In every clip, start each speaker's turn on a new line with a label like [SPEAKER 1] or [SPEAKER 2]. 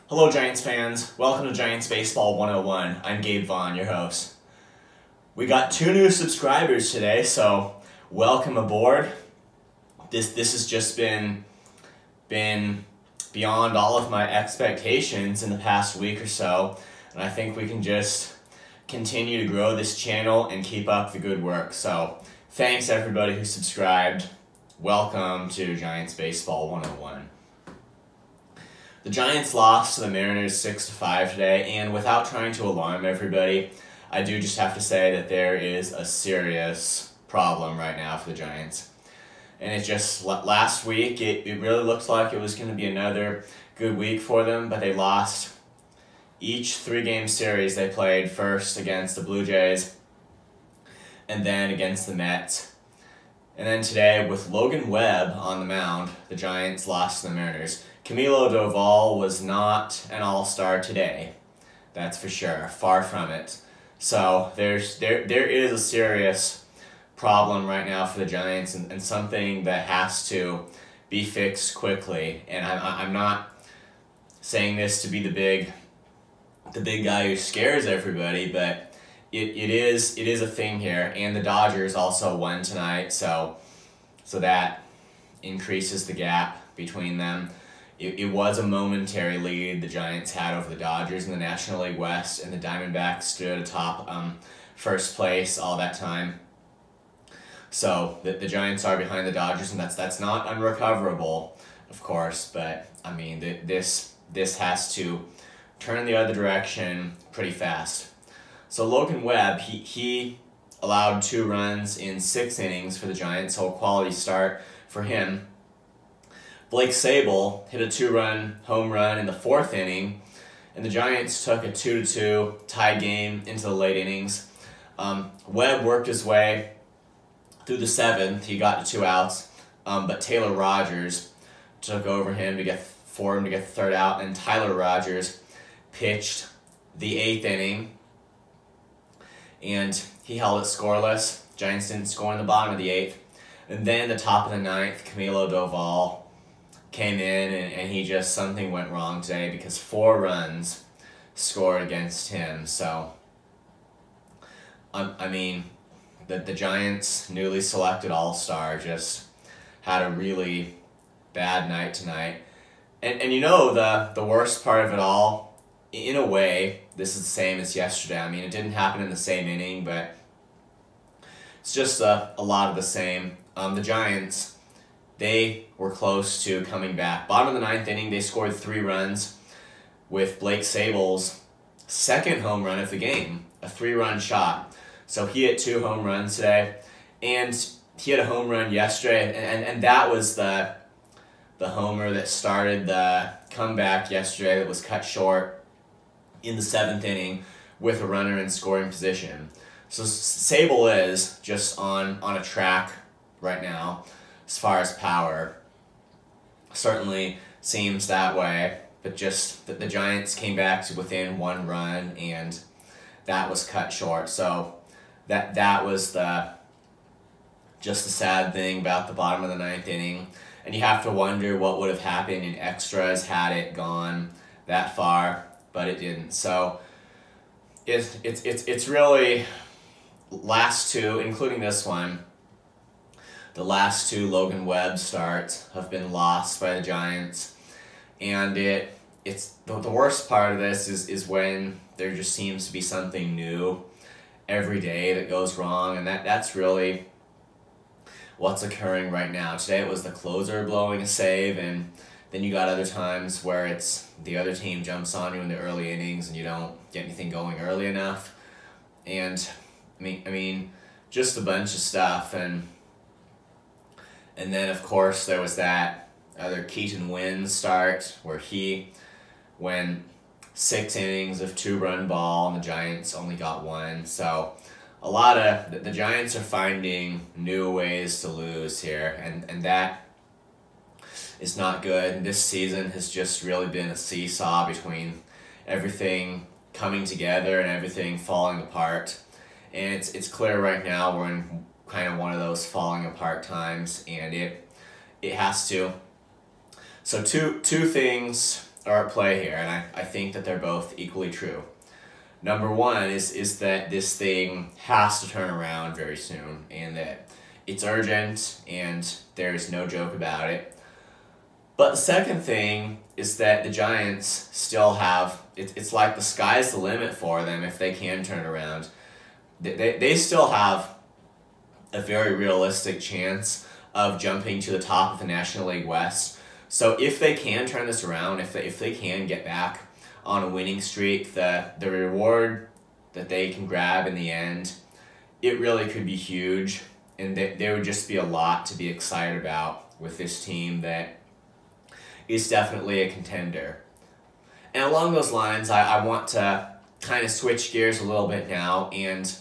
[SPEAKER 1] Hello Giants fans, welcome to Giants Baseball 101. I'm Gabe Vaughn, your host. We got 2 new subscribers today, so welcome aboard. This has just been beyond all of my expectations in the past week or so, and I think we can just continue to grow this channel and keep up the good work. So thanks everybody who subscribed. Welcome to Giants Baseball 101. The Giants lost to the Mariners 6-5 today, and without trying to alarm everybody, I do just have to say that there is a serious problem right now for the Giants. And it just, last week, it really looked like it was going to be another good week for them, but they lost each 3-game series they played, first against the Blue Jays, and then against the Mets. And then today, with Logan Webb on the mound, the Giants lost to the Mariners. Camilo Doval was not an All-Star today, that's for sure, far from it. So there is a serious problem right now for the Giants, and something that has to be fixed quickly. And I'm not saying this to be the big guy who scares everybody, but it is a thing here. And the Dodgers also won tonight, so that increases the gap between them. It was a momentary lead the Giants had over the Dodgers in the National League West, and the Diamondbacks stood atop first place all that time. So the Giants are behind the Dodgers, and that's not unrecoverable, of course. But I mean, this has to turn the other direction pretty fast. So Logan Webb, he allowed 2 runs in 6 innings for the Giants, so a quality start for him. Blake Sabol hit a 2-run home run in the 4th inning, and the Giants took a 2-2 tie game into the late innings. Webb worked his way through the 7th. He got to 2 outs, but Taylor Rogers took over him for him to get the 3rd out, and Tyler Rogers pitched the 8th inning, and he held it scoreless. Giants didn't score in the bottom of the 8th. And then the top of the 9th, Camilo Doval came in, and he just, something went wrong today because 4 runs scored against him. So, I mean, the Giants' newly selected All-Star just had a really bad night tonight. And you know, the worst part of it all, in a way, this is the same as yesterday. I mean, it didn't happen in the same inning, but it's just a lot of the same. The Giants, they were close to coming back. Bottom of the 9th inning, they scored 3 runs with Blake Sabol's 2nd home run of the game, a 3-run shot. So he hit 2 home runs today, and he had a home run yesterday, and that was the homer that started the comeback yesterday that was cut short in the 7th inning with a runner in scoring position. So Sabol is just on a track right now as far as power. Certainly seems that way, but just the Giants came back to within 1 run, and that was cut short. So that was just the sad thing about the bottom of the 9th inning. And you have to wonder what would have happened in extras had it gone that far, but it didn't. So it's really last 2, including this one. The last 2 Logan Webb starts have been lost by the Giants, and it's the worst part of this is when there just seems to be something new every day that goes wrong, and that's really what's occurring right now. Today it was the closer blowing a save, and then you got other times where it's the other team jumps on you in the early innings and you don't get anything going early enough. And I mean just a bunch of stuff. And then, of course, there was that other Keaton Wynn start where he went 6 innings of 2-run ball, and the Giants only got 1. So a lot of the Giants are finding new ways to lose here, and that is not good. And this season has just really been a seesaw between everything coming together and everything falling apart. And it's clear right now we're in kind of one of those falling apart times, and it has to. So two things are at play here, and I think that they're both equally true. Number one is that this thing has to turn around very soon, and that it's urgent, and there's no joke about it. But the second thing is that the Giants still have, it's like the sky's the limit for them if they can turn it around. They still have a very realistic chance of jumping to the top of the National League West. So if they can turn this around, if they can get back on a winning streak, the reward that they can grab in the end, it really could be huge. And there would just be a lot to be excited about with this team that is definitely a contender. And along those lines, I want to kind of switch gears a little bit now and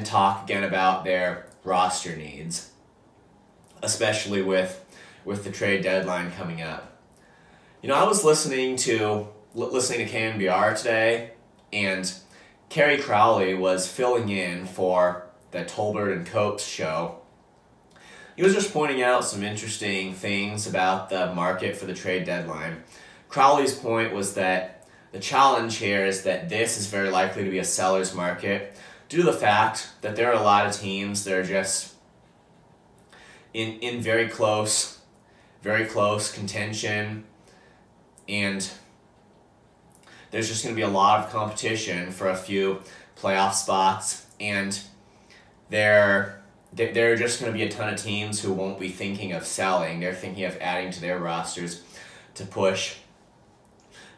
[SPEAKER 1] talk again about their roster needs, especially with the trade deadline coming up. You know, I was listening to KNBR today, and Kerry Crowley was filling in for the Tolbert and Copes show. He was just pointing out some interesting things about the market for the trade deadline. Crowley's point was that the challenge here is that this is very likely to be a seller's market due to the fact that there are a lot of teams that are just in very close contention, and there's just going to be a lot of competition for a few playoff spots, and there are just going to be a ton of teams who won't be thinking of selling. They're thinking of adding to their rosters to push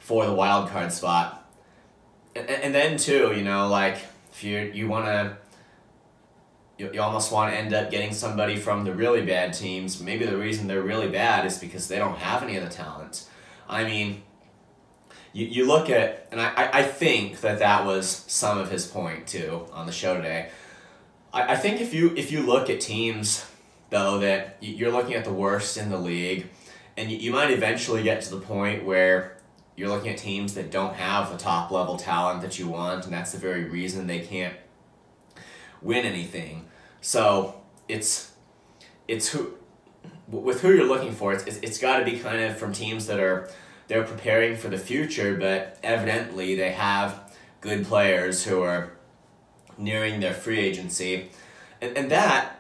[SPEAKER 1] for the wild card spot. And then too, you know, like if you almost want to end up getting somebody from the really bad teams. Maybe the reason they're really bad is because they don't have any of the talent. I mean, you look at, and I think that was some of his point too on the show today. I think if you look at teams, though, that you're looking at the worst in the league, and you might eventually get to the point where you're looking at teams that don't have the top level talent that you want, and that's the very reason they can't win anything. So it's with who you're looking for, it's got to be kind of from teams that they're preparing for the future, but evidently they have good players who are nearing their free agency. And that,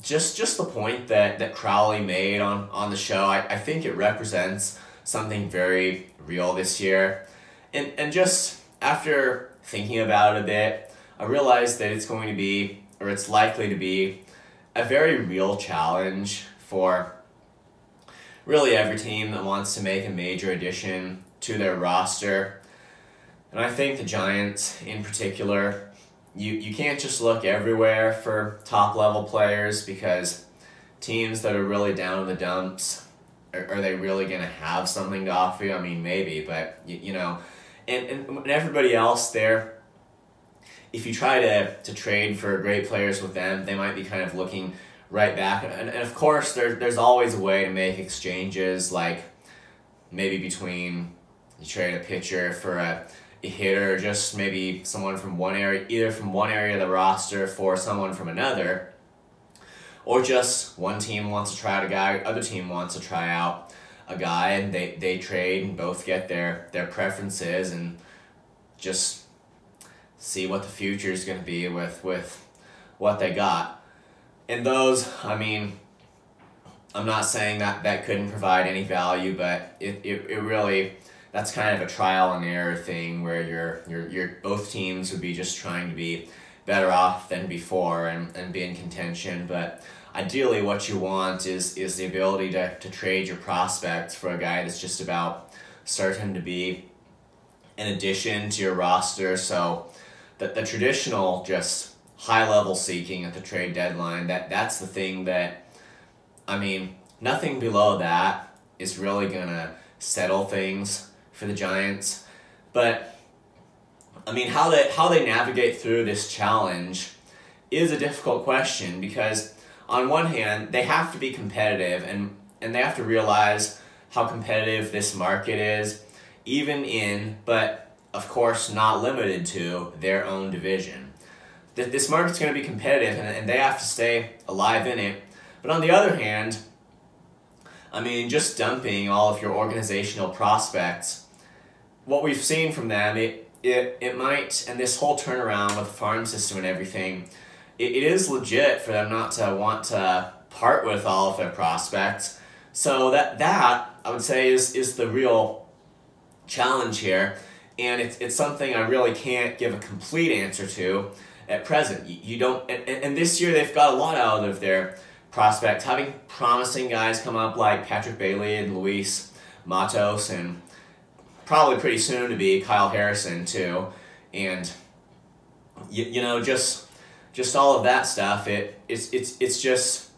[SPEAKER 1] just the point that Crowley made on the show, I think it represents something very real this year. And just after thinking about it a bit, I realized that it's going to be, or it's likely to be, a very real challenge for really every team that wants to make a major addition to their roster. And I think the Giants in particular, you can't just look everywhere for top-level players, because teams that are really down in the dumps, are they really going to have something to offer you? I mean, maybe, but, you know, and everybody else there, if you try to trade for great players with them, they might be kind of looking right back. And of course, there's always a way to make exchanges, like maybe between you trade a pitcher for a hitter, or just maybe someone from one area, either from one area of the roster for someone from another, or just one team wants to try out a guy, other team wants to try out a guy, and they trade and both get their preferences and just see what the future is going to be with what they got. And those, I mean, I'm not saying that couldn't provide any value, but it really, that's kind of a trial and error thing where you're both teams would be just trying to be better off than before and be in contention. But ideally what you want is the ability to trade your prospects for a guy that's just about certain to be an addition to your roster. So the traditional just high-level seeking at the trade deadline, that's the thing that, I mean, nothing below that is really going to settle things for the Giants. But, I mean, how they navigate through this challenge is a difficult question, because on one hand, they have to be competitive, and they have to realize how competitive this market is, even in, but of course not limited to, their own division. This market's going to be competitive, and they have to stay alive in it. But on the other hand, I mean, just dumping all of your organizational prospects what we've seen from them, it might, and this whole turnaround with the farm system and everything, it is legit for them not to want to part with all of their prospects. So that I would say is the real challenge here, and it's something I really can't give a complete answer to at present. You don't, and this year they've got a lot out of their prospects, having promising guys come up like Patrick Bailey and Luis Matos, and probably pretty soon to be Kyle Harrison too, and you know, just all of that stuff. It's just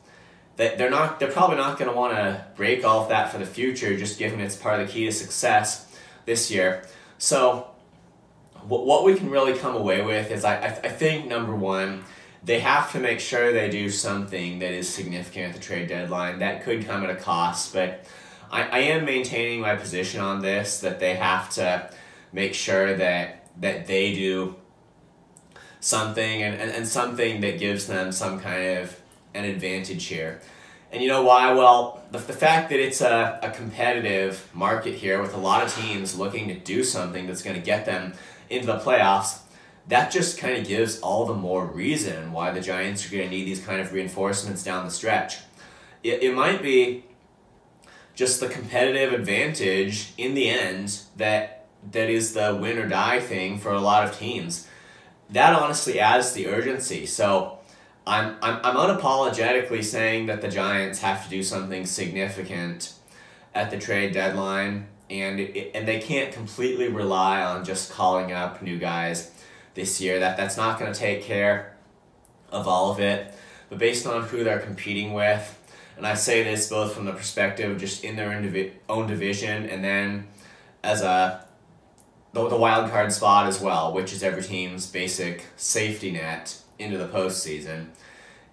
[SPEAKER 1] that they're probably not going to want to break all of that for the future, just given it's part of the key to success this year. So what we can really come away with is I think, number one, they have to make sure they do something that is significant at the trade deadline. That could come at a cost, but I am maintaining my position on this, that they have to make sure that they do something, and something that gives them some kind of an advantage here. And you know why? Well, the fact that it's a competitive market here with a lot of teams looking to do something that's going to get them into the playoffs, that just kind of gives all the more reason why the Giants are going to need these kind of reinforcements down the stretch. It might be just the competitive advantage in the end that is the win or die thing for a lot of teams. That honestly adds the urgency. So I'm unapologetically saying that the Giants have to do something significant at the trade deadline, and they can't completely rely on just calling up new guys this year. That's not going to take care of all of it. But based on who they're competing with, and I say this both from the perspective of just in their own division, and then as the wild card spot as well, which is every team's basic safety net into the postseason.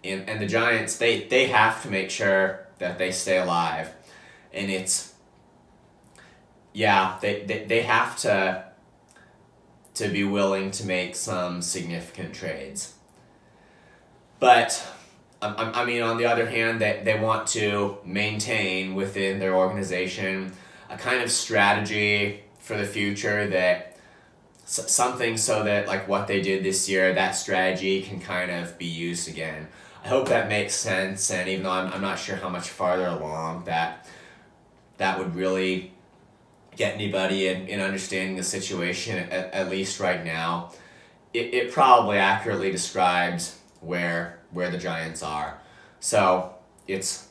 [SPEAKER 1] And the Giants, they have to make sure that they stay alive. And it's, yeah, they have to be willing to make some significant trades. But I mean, on the other hand, they want to maintain within their organization a kind of strategy for the future, that something so that, like what they did this year, that strategy can kind of be used again. I hope that makes sense, and even though I'm not sure how much farther along that would really get anybody in understanding the situation, at least right now, it probably accurately describes where the Giants are. So it's,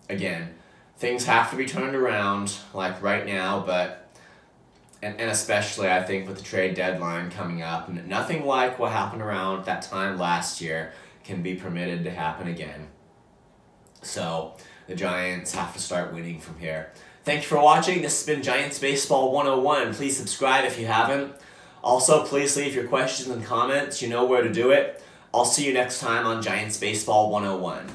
[SPEAKER 1] again, things have to be turned around like right now, but and especially I think with the trade deadline coming up, nothing like what happened around that time last year can be permitted to happen again. So the Giants have to start winning from here. Thank you for watching. This has been Giants Baseball 101. Please subscribe if you haven't. Also, please leave your questions and comments. You know where to do it. I'll see you next time on Giants Baseball 101.